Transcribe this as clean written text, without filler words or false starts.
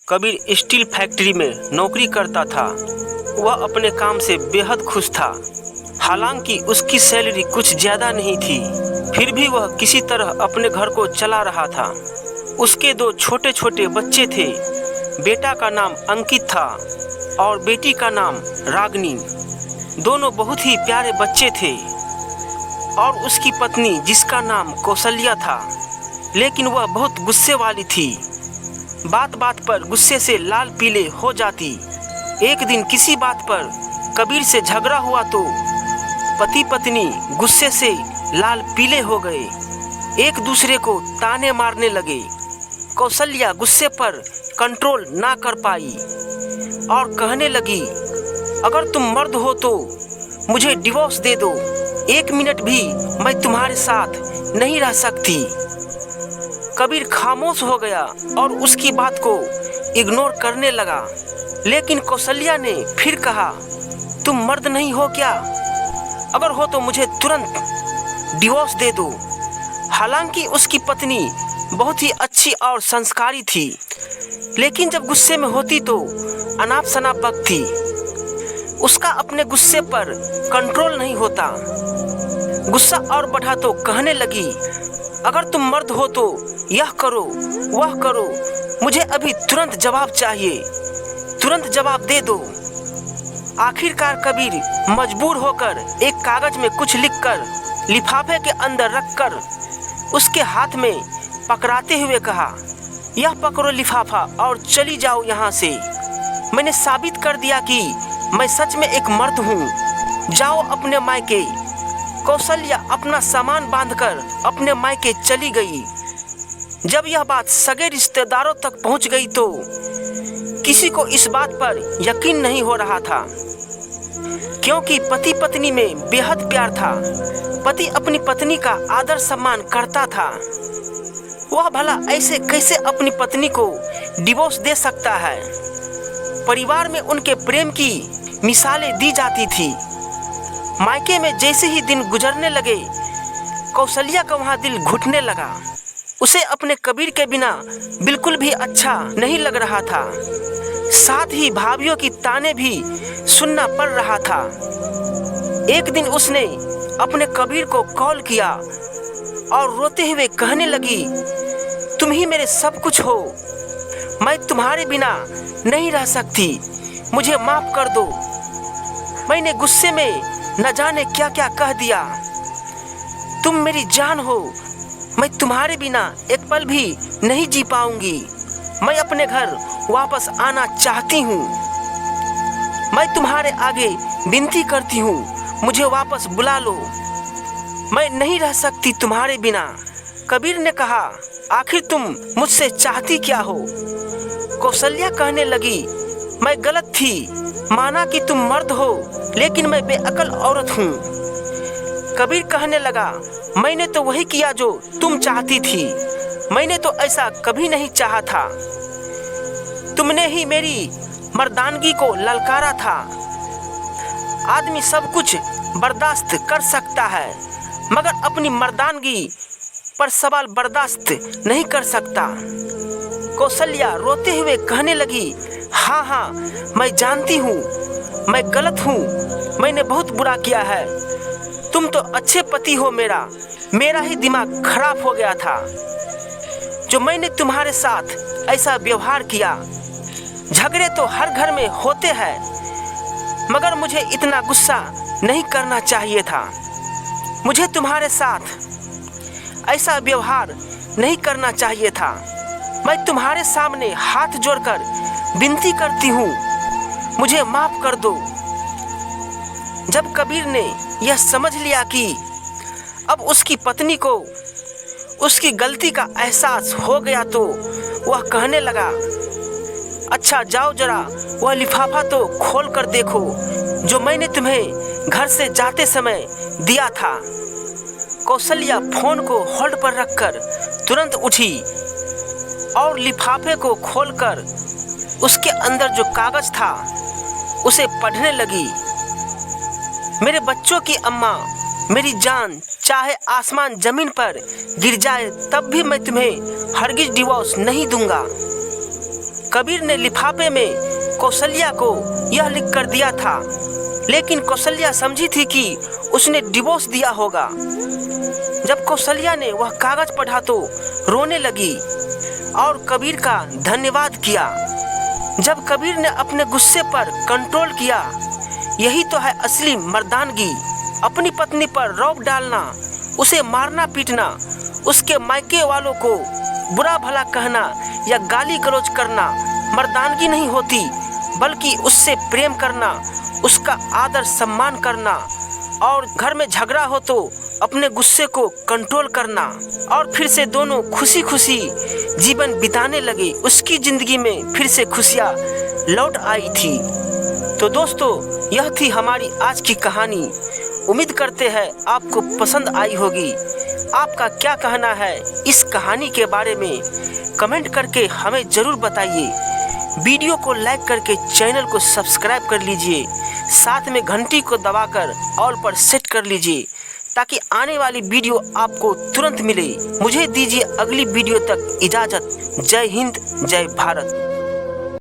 Kabir steel factory में नौकरी करता था। वह अपने काम से बेहद खुश था। हालांकि उसकी सैलरी कुछ ज़्यादा नहीं थी, फिर भी वह किसी तरह अपने घर को चला रहा था। उसके दो छोटे छोटे बच्चे थे। बेटा का नाम अंकित था और बेटी का नाम रागनी। दोनों बहुत ही प्यारे बच्चे थे। और उसकी पत्नी, जिसका नाम कौशल्या था, लेकिन वह बहुत गुस्से वाली थी। बात बात पर गुस्से से लाल पीले हो जाती। एक दिन किसी बात पर कबीर से झगड़ा हुआ तो पति पत्नी गुस्से से लाल पीले हो गए, एक दूसरे को ताने मारने लगे। कौशल्या गुस्से पर कंट्रोल ना कर पाई और कहने लगी, अगर तुम मर्द हो तो मुझे डिवोर्स दे दो। 1 मिनट भी मैं तुम्हारे साथ नहीं रह सकती। कबीर खामोश हो गया और उसकी बात को इग्नोर करने लगा। लेकिन कौशल्या ने फिर कहा, तुम मर्द नहीं हो क्या? अगर हो तो मुझे तुरंत डिवोर्स दे दो। हालांकि उसकी पत्नी बहुत ही अच्छी और संस्कारी थी, लेकिन जब गुस्से में होती तो अनाप शनाप बकती। उसका अपने गुस्से पर कंट्रोल नहीं होता। गुस्सा और बढ़ा तो कहने लगी, अगर तुम मर्द हो तो यह करो वह करो, मुझे अभी तुरंत जवाब चाहिए, तुरंत जवाब दे दो। आखिरकार कबीर मजबूर होकर एक कागज में कुछ लिखकर लिफाफे के अंदर रखकर उसके हाथ में पकड़ाते हुए कहा, यह पकड़ो लिफाफा और चली जाओ यहाँ से। मैंने साबित कर दिया कि मैं सच में एक मर्द हूँ। जाओ अपने मायके। कौशल्या अपना सामान बांधकर अपने मायके चली गई। जब यह बात सगे रिश्तेदारों तक पहुंच गई तो किसी को इस बात पर यकीन नहीं हो रहा था, क्योंकि पति पत्नी में बेहद प्यार था। पति अपनी पत्नी का आदर सम्मान करता था। वह भला ऐसे कैसे अपनी पत्नी को डिवोर्स दे सकता है? परिवार में उनके प्रेम की मिसालें दी जाती थी। मायके में जैसे ही दिन गुजरने लगे, कौशल्या का वहाँ दिल घुटने लगा। उसे अपने कबीर के बिना बिल्कुल भी अच्छा नहीं लग रहा था। साथ ही भाभियों की ताने भी सुनना पड़ रहा था। एक दिन उसने अपने कबीर को कॉल किया और रोते हुए कहने लगी, तुम ही मेरे सब कुछ हो। मैं तुम्हारे बिना नहीं रह सकती, मुझे माफ कर दो। मैंने गुस्से में न जाने क्या क्या कह दिया। तुम मेरी जान हो। मैं तुम्हारे बिना एक पल भी नहीं जी पाऊंगी। मैं अपने घर वापस आना चाहती हूँ। मैं तुम्हारे आगे विनती करती हूँ, मुझे वापस बुला लो। मैं नहीं रह सकती तुम्हारे बिना। कबीर ने कहा, आखिर तुम मुझसे चाहती क्या हो? कौशल्या कहने लगी, मैं गलत थी। माना कि तुम मर्द हो, लेकिन मैं बेअकल औरत हूँ। कबीर कहने लगा, मैंने तो वही किया जो तुम चाहती थी। मैंने तो ऐसा कभी नहीं चाहा था। तुमने ही मेरी मर्दानगी को ललकारा था। आदमी सब कुछ बर्दाश्त कर सकता है, मगर अपनी मर्दानगी पर सवाल बर्दाश्त नहीं कर सकता। कौशल्या रोते हुए कहने लगी, हाँ हाँ, मैं जानती हूँ मैं गलत हूँ। मैंने बहुत बुरा किया है। तुम तो अच्छे पति हो मेरा ही दिमाग खराब हो गया था जो मैंने तुम्हारे साथ ऐसा व्यवहार किया। झगड़े तो हर घर में होते हैं, मगर मुझे इतना गुस्सा नहीं करना चाहिए था। मुझे तुम्हारे साथ ऐसा व्यवहार नहीं करना चाहिए था। मैं तुम्हारे सामने हाथ जोड़कर विनती करती हूँ, मुझे माफ कर दो। जब कबीर ने यह समझ लिया कि अब उसकी पत्नी को उसकी गलती का एहसास हो गया तो वह कहने लगा, अच्छा जाओ जरा वह लिफाफा तो खोल कर देखो जो मैंने तुम्हें घर से जाते समय दिया था। कौशल्या फोन को होल्ड पर रखकर तुरंत उठी और लिफाफे को खोलकर उसके अंदर जो कागज था उसे पढ़ने लगी। मेरे बच्चों की अम्मा, मेरी जान चाहे आसमान जमीन पर गिर जाए तब भी मैं तुम्हें हरगिज डिवोर्स नहीं दूंगा। कबीर ने लिफाफे में कौशल्या को यह लिख कर दिया था, लेकिन कौशल्या समझी थी कि उसने डिवोर्स दिया होगा। जब कौशल्या ने वह कागज पढ़ा तो रोने लगी और कबीर का धन्यवाद किया। जब कबीर ने अपने गुस्से पर कंट्रोल किया, यही तो है असली मर्दानगी। अपनी पत्नी पर रौब डालना, उसे मारना पीटना, उसके मायके वालों को बुरा भला कहना या गाली गलौज करना मर्दानगी नहीं होती, बल्कि उससे प्रेम करना, उसका आदर सम्मान करना, और घर में झगड़ा हो तो अपने गुस्से को कंट्रोल करना और फिर से दोनों खुशी खुशी जीवन बिताने लगे। उसकी जिंदगी में फिर से खुशियाँ लौट आई थी। तो दोस्तों, यह थी हमारी आज की कहानी। उम्मीद करते हैं आपको पसंद आई होगी। आपका क्या कहना है इस कहानी के बारे में कमेंट करके हमें ज़रूर बताइए। वीडियो को लाइक करके चैनल को सब्सक्राइब कर लीजिए, साथ में घंटी को दबाकर ऑल पर सेट कर लीजिए ताकि आने वाली वीडियो आपको तुरंत मिले। मुझे दीजिए अगली वीडियो तक इजाज़त। जय हिंद, जय भारत।